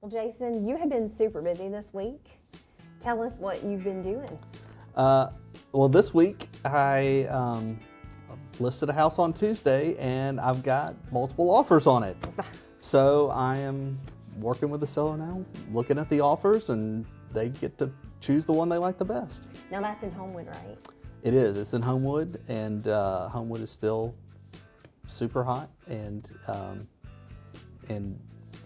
Well, Jason, you have been super busy this week. Tell us what you've been doing. Well, this week I listed a house on Tuesday and I've got multiple offers on it. So I am working with the seller now, looking at the offers, and they get to choose the one they like the best. Now that's in Homewood, right? It is. It's in Homewood, and Homewood is still super hot, and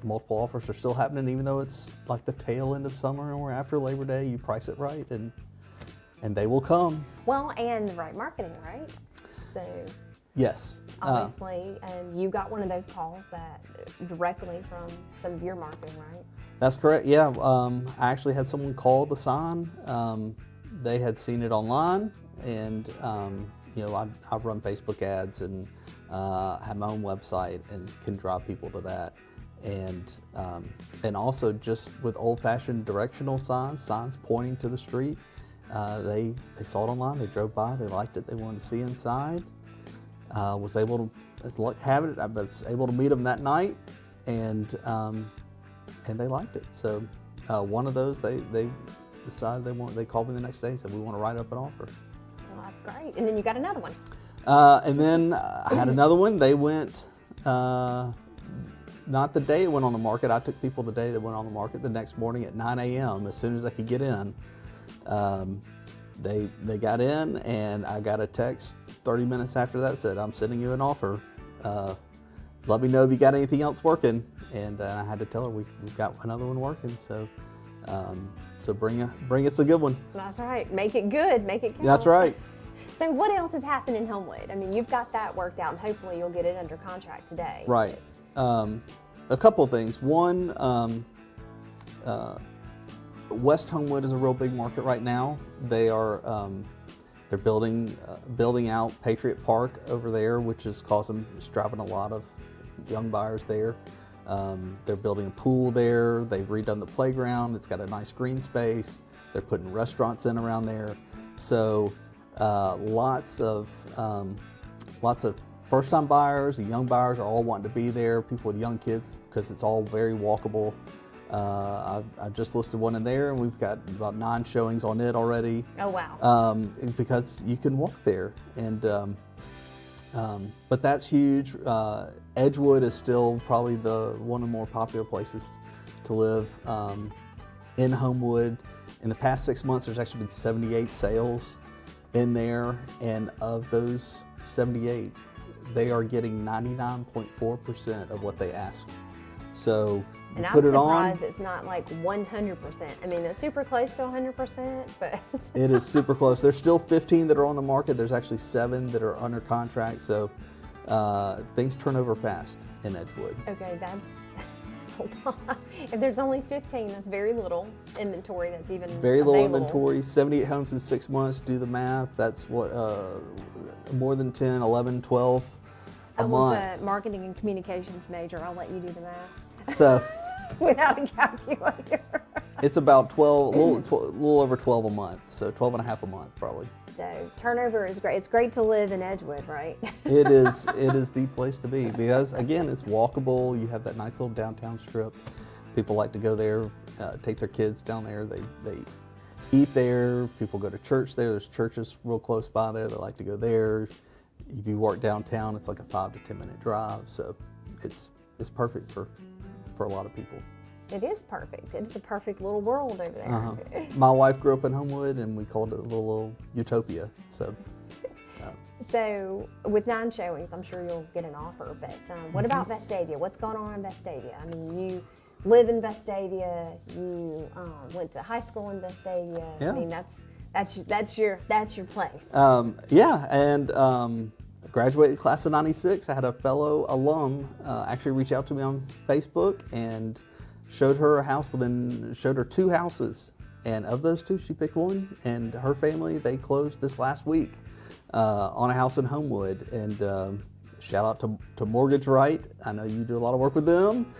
multiple offers are still happening, even though it's like the tail end of summer and we're after Labor Day. You price it right, and they will come. Well, and the right marketing, right? So yes, obviously, you got one of those calls that directly from some of your marketing, right? that's correct. Yeah, I actually had someone call the sign. They had seen it online, and I run Facebook ads and have my own website and can drive people to that. And also just with old-fashioned directional signs pointing to the street. They saw it online, they drove by, they liked it, they wanted to see inside. Was able to, as luck have it, I was able to meet them that night, and they liked it. So one of those, they decided they called me the next day and said, we want to write up an offer. Well, that's great. And then you got another one. And then I had another one. They went, not the day it went on the market. I took people the day that went on the market. The next morning at 9 a.m., as soon as they could get in, they got in, and I got a text 30 minutes after that said, I'm sending you an offer. Let me know if you got anything else working. And I had to tell her we've got another one working. So bring us a good one. That's right. Make it good. Make it count. That's right. So what else has happened in Homewood? I mean, you've got that worked out, and hopefully you'll get it under contract today. Right. A couple of things. One, West Homewood is a real big market right now. They're building out Patriot Park over there, which is driving a lot of young buyers there. They're building a pool there. They've redone the playground. It's got a nice green space. They're putting restaurants in around there. So lots of first-time buyers and young buyers are all wanting to be there. People with young kids, because it's all very walkable. I just listed one in there, and we've got about 9 showings on it already. Oh wow! Because you can walk there, and but that's huge. Edgewood is still probably one of the more popular places to live in Homewood. In the past 6 months, there's actually been 78 sales in there, and of those 78, they are getting 99.4% of what they asked. So and put it on. I'm surprised it's not like 100%. I mean, it's super close to 100%, but it is super close. There's still 15 that are on the market. There's actually 7 that are under contract. So things turn over fast in Edgewood. Okay, that's a lot. If there's only 15, that's very little inventory that's even very little available. Inventory. 78 homes in 6 months. Do the math. That's what more than 10, 11, 12 a month. I was a marketing and communications major. I'll let you do the math. So without a calculator. It's about 12, a little over 12 a month. So 12 and a half a month probably. So turnover is great. It's great to live in Edgewood, right? It is the place to be, because again, it's walkable. You have that nice little downtown strip. People like to go there, take their kids down there. They eat there. People go to church there. There's churches real close by there. They like to go there. If you work downtown, it's like a 5 to 10 minute drive. So it's perfect for a lot of people. It is perfect. It's a perfect little world over there. Uh-huh. My wife grew up in Homewood, and we called it a little utopia. So So with 9 showings, I'm sure you'll get an offer. But what about Vestavia? What's going on in Vestavia? I mean, you live in Vestavia. You went to high school in Vestavia. Yeah. I mean, that's your place. Yeah, and graduated class of '96. I had a fellow alum actually reach out to me on Facebook and showed her a house, showed her 2 houses, and of those 2, she picked one. And her family, they closed this last week on a house in Homewood. And shout out to Mortgage Right. I know you do a lot of work with them.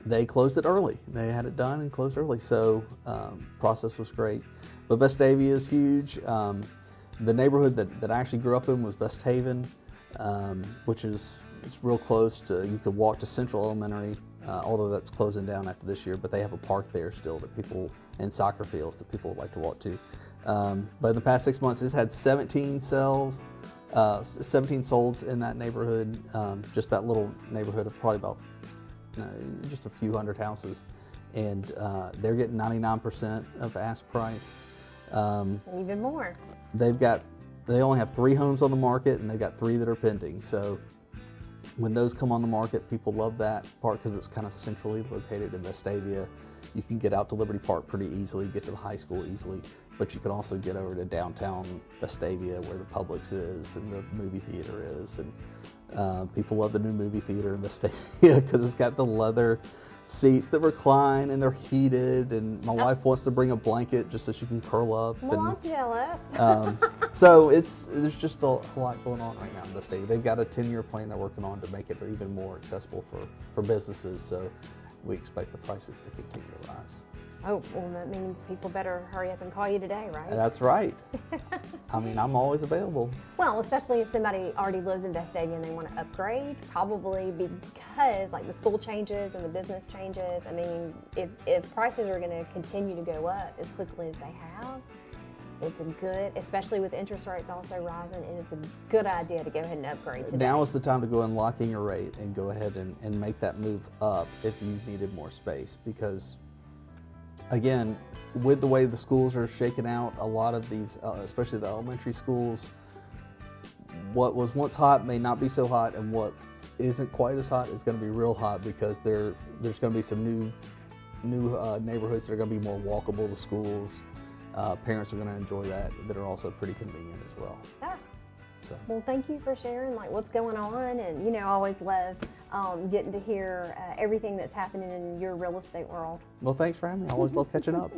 They closed it early. They had it done and closed early, so process was great. But Vestavia is huge. The neighborhood that I actually grew up in was West Haven, which is it's real close to. You could walk to Central Elementary although that's closing down after this year, but they have a park there still that people, and soccer fields that people would like to walk to. But in the past 6 months, it's had 17 sales, 17 solds in that neighborhood, just that little neighborhood of probably about just a few hundred houses. And they're getting 99% of ask price. Even more. They only have 3 homes on the market, and they've got 3 that are pending. So when those come on the market, people love that part because it's kind of centrally located in Vestavia. You can get out to Liberty Park pretty easily, get to the high school easily, but you can also get over to downtown Vestavia where the Publix is and the movie theater is. And people love the new movie theater in Vestavia because it's got the leather seats that recline and they're heated, and my wife wants to bring a blanket just so she can curl up. Well, I'm jealous. So there's just a lot going on right now in Vestavia. They've got a 10-year plan they're working on to make it even more accessible for businesses, so we expect the prices to continue to rise. Oh, well, that means people better hurry up and call you today, right? That's right. I mean, I'm always available. Well, especially if somebody already lives in Vestavia and they want to upgrade, probably because like the school changes and the business changes. I mean, if prices are going to continue to go up as quickly as they have, it's a good, especially with interest rates also rising, it is a good idea to go ahead and upgrade today. Now is the time to go and lock in your rate and go ahead and make that move up if you needed more space, because again, with the way the schools are shaking out, a lot of these, especially the elementary schools, what was once hot may not be so hot, and what isn't quite as hot is going to be real hot because there's going to be some new neighborhoods that are going to be more walkable to schools. Parents are going to enjoy that are also pretty convenient as well. Yeah. So. Well, thank you for sharing like what's going on, and I always love getting to hear everything that's happening in your real estate world. Well, thanks for having me. I always love catching up.